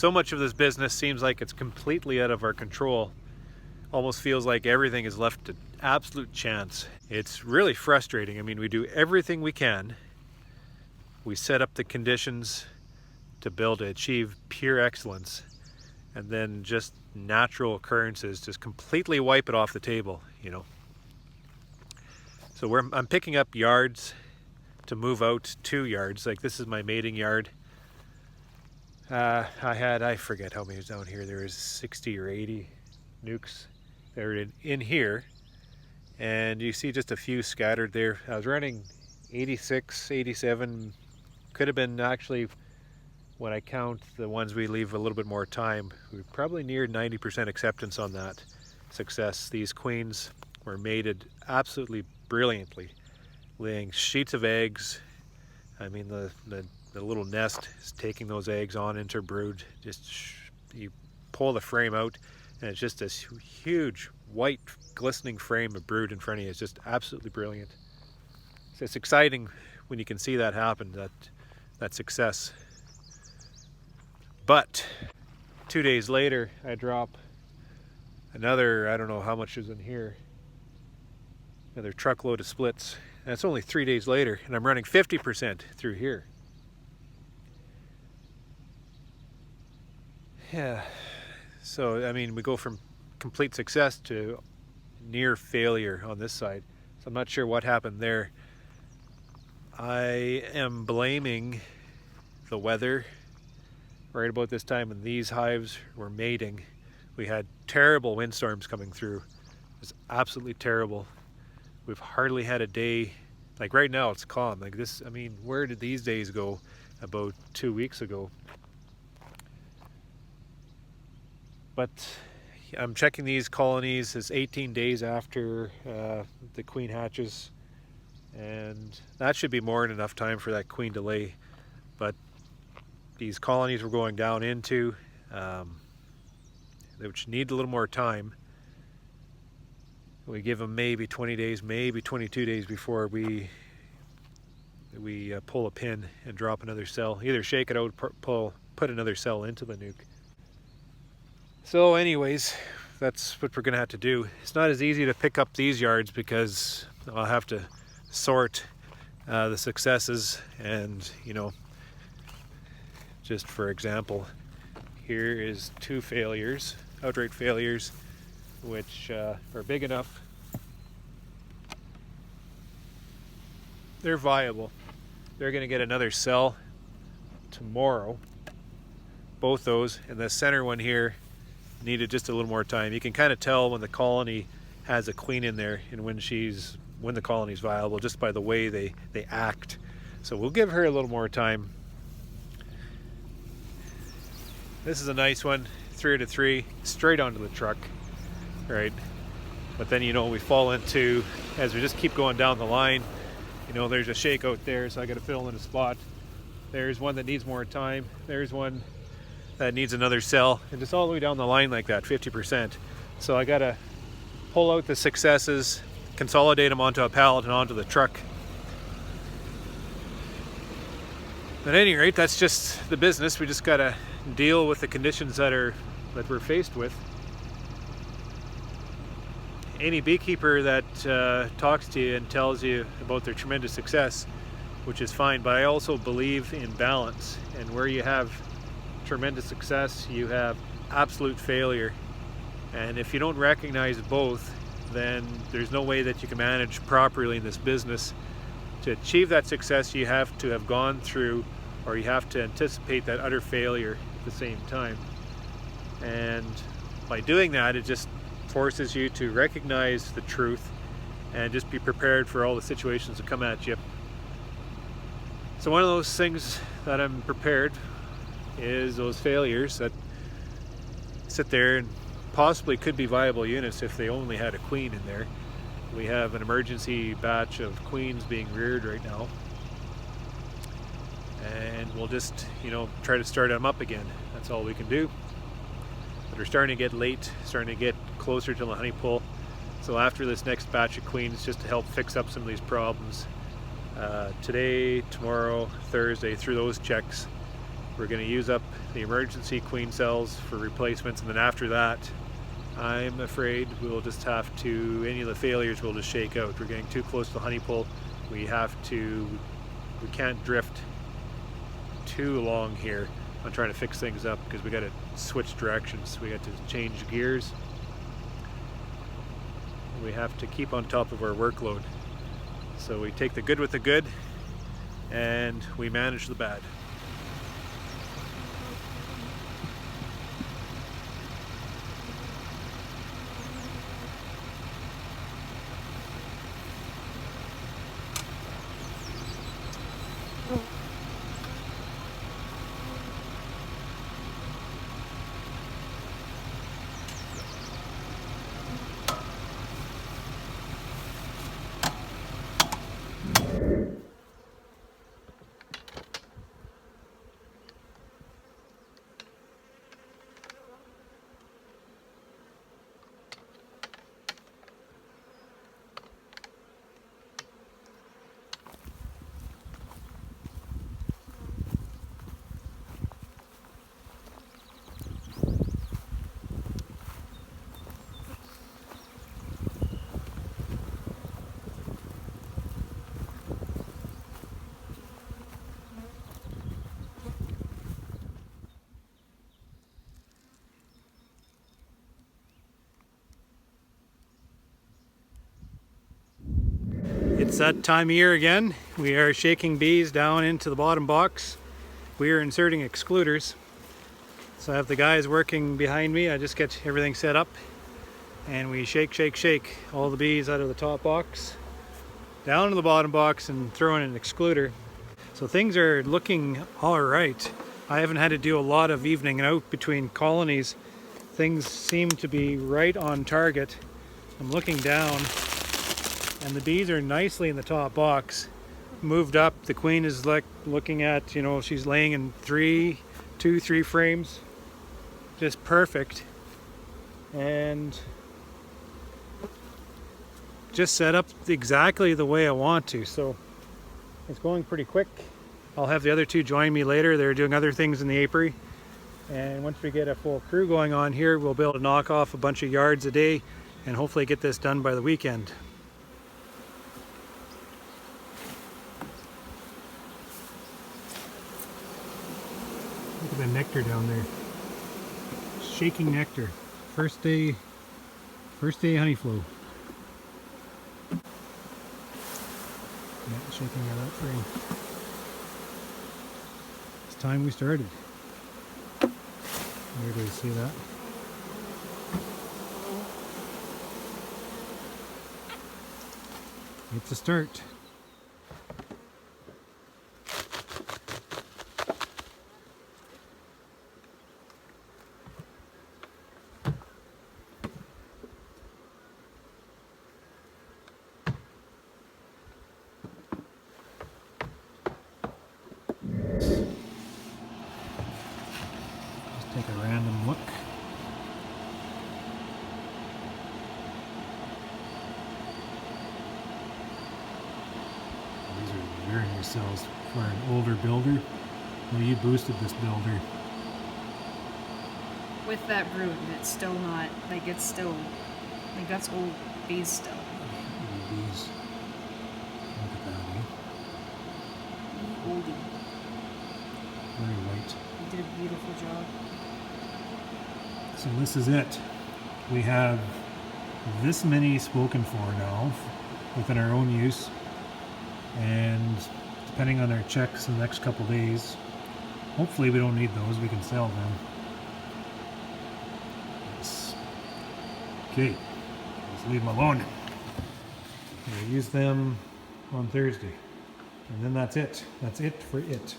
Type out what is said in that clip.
So much of this business seems like it's completely out of our control. Almost feels like everything is left to absolute chance. It's really frustrating. I mean, we do everything we can. We set up the conditions to achieve pure excellence, and then just natural occurrences just completely wipe it off the table, you know. So I'm picking up yards to move out 2 yards. Like, this is my mating yard. I forget how many was down here. There was 60 or 80 nukes. They're in here, and you see just a few scattered there. I was running 86, 87, could have been actually, when I count the ones we leave a little bit more time, we're probably near 90% acceptance on that success. These queens were mated absolutely brilliantly, laying sheets of eggs. I mean, the little nest is taking those eggs on into brood. You pull the frame out, and it's just this huge white glistening frame of brood in front of you. It's just absolutely brilliant. So it's exciting when you can see that happen, that success. But 2 days later, I drop another, I don't know how much is in here, another truckload of splits. And it's only 3 days later, and I'm running 50% through here. Yeah, so I mean, we go from complete success to near failure on this side. So I'm not sure what happened there. I am blaming the weather. Right about this time when these hives were mating, we had terrible windstorms coming through. It was absolutely terrible. We've hardly had a day, like right now it's calm. Like this, I mean, where did these days go about 2 weeks ago? But I'm checking these colonies. It's 18 days after the queen hatches, and that should be more than enough time for that queen to lay. But these colonies we're going down into, which need a little more time. We give them maybe 20 days, maybe 22 days before we pull a pin and drop another cell. Either shake it out, put another cell into the nuke. So anyways, that's what we're gonna have to do. It's not as easy to pick up these yards because I'll have to sort the successes, and you know, just for example, here is 2 failures, outright failures, which are big enough. They're viable. They're going to get another cell tomorrow. Both those, and the center one here needed just a little more time. You can kind of tell when the colony has a queen in there and when the colony's viable just by the way they act. So we'll give her a little more time. This is a nice one, 3 out of 3, straight onto the truck, right? But then, you know, we fall into, as we just keep going down the line, you know, there's a shake out there, so I got to fill in a spot. There's one that needs more time. There's one that needs another cell, and just all the way down the line like that, 50%. So I got to pull out the successes, consolidate them onto a pallet and onto the truck. At any rate, that's just the business. We just got to deal with the conditions that we're faced with. Any beekeeper that talks to you and tells you about their tremendous success, which is fine, but I also believe in balance, and where you have tremendous success, you have absolute failure. And if you don't recognize both, then there's no way that you can manage properly in this business. To achieve that success, you have to have gone through, or you have to anticipate that utter failure at the same time. And by doing that, it just forces you to recognize the truth and just be prepared for all the situations that come at you. So one of those things that I'm prepared is those failures that sit there and possibly could be viable units if they only had a queen in there. We have an emergency batch of queens being reared right now, and we'll just, you know, try to start them up again. That's all we can do. But we're starting to get late, starting to get closer to the honey pull. So after this next batch of queens, just to help fix up some of these problems, today, tomorrow, Thursday, through those checks, We're going to use up the emergency queen cells for replacements, and then after that, I'm afraid we'll just have to, any of the failures will just shake out. We're getting too close to the honey pole. We can't drift too long here on trying to fix things up, because we got to switch directions. We got to change gears. We have to keep on top of our workload. So we take the good with the good and we manage the bad. It's that time of year again. We are shaking bees down into the bottom box. We are inserting excluders. So I have the guys working behind me. I just get everything set up and we shake all the bees out of the top box down to the bottom box and throw in an excluder. So things are looking all right. I haven't had to do a lot of evening out between colonies. Things seem to be right on target. I'm looking down and the bees are nicely in the top box, moved up. The queen is like looking at, you know, she's laying in 3 frames, just perfect, and just set up exactly the way I want to. So it's going pretty quick. I'll have the other two join me later. They're doing other things in the apiary, and once we get a full crew going on here, we'll be able to knock off a bunch of yards a day and hopefully get this done by the weekend. Look at the nectar down there. Shaking nectar. First day honey flow. Yeah, shaking out that frame. It's time we started. Where do you see that? It's a start. Take a random look. These are very nice cells for an older builder. Well, you boosted this builder. With that brood, and it's still not, like it's still, like that's old bees still. Old bees. Look at that, eh? Oldie. Very white. You did a beautiful job. So this is it. We have this many spoken for now within our own use, and depending on our checks in the next couple days, hopefully we don't need those, we can sell them. Yes. Okay, let's leave them alone. We'll use them on Thursday, and then that's it. That's it for it.